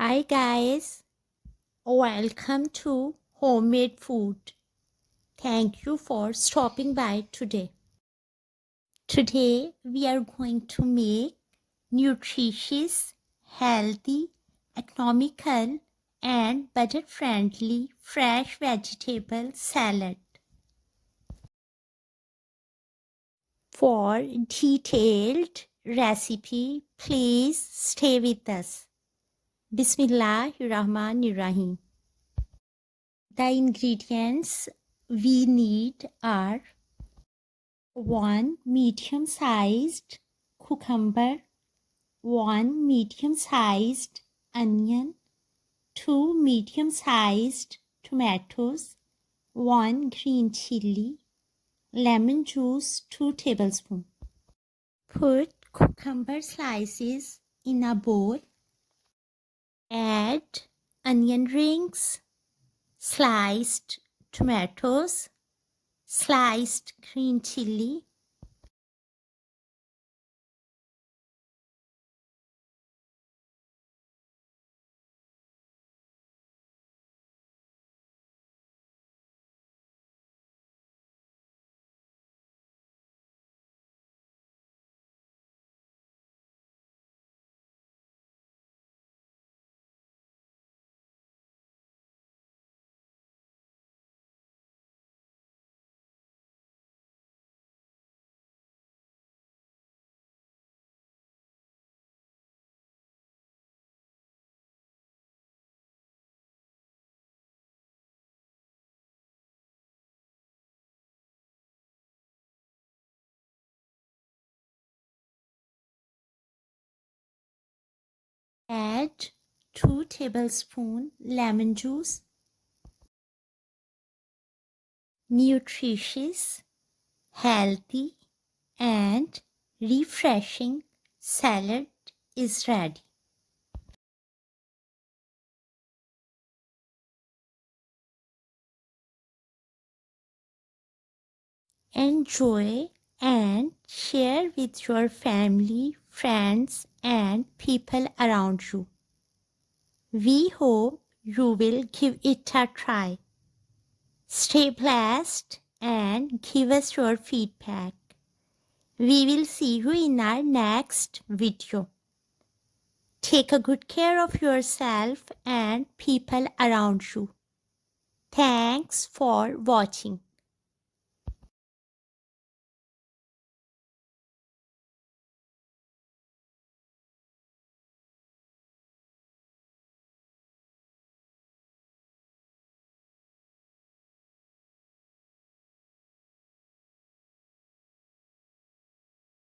Hi guys, welcome to Homemade Food. Thank you for stopping by today. Today we are going to make nutritious, healthy, economical and budget-friendly fresh vegetable salad. For detailed recipe, please stay with us. Bismillahirrahmanirrahim. The ingredients we need are 1 medium-sized cucumber, 1 medium-sized onion, 2 medium-sized tomatoes, 1 green chili, lemon juice 2 tablespoons. Put cucumber slices in a bowl. Add onion rings, sliced tomatoes, sliced green chili, add 2 tablespoons lemon juice. Nutritious, healthy and refreshing salad is ready. Enjoy and share with your family, friends and people around you. We hope you will give it a try. Stay blessed and give us your feedback. We will see you in our next video. Take a good care of yourself and people around you. Thanks for watching.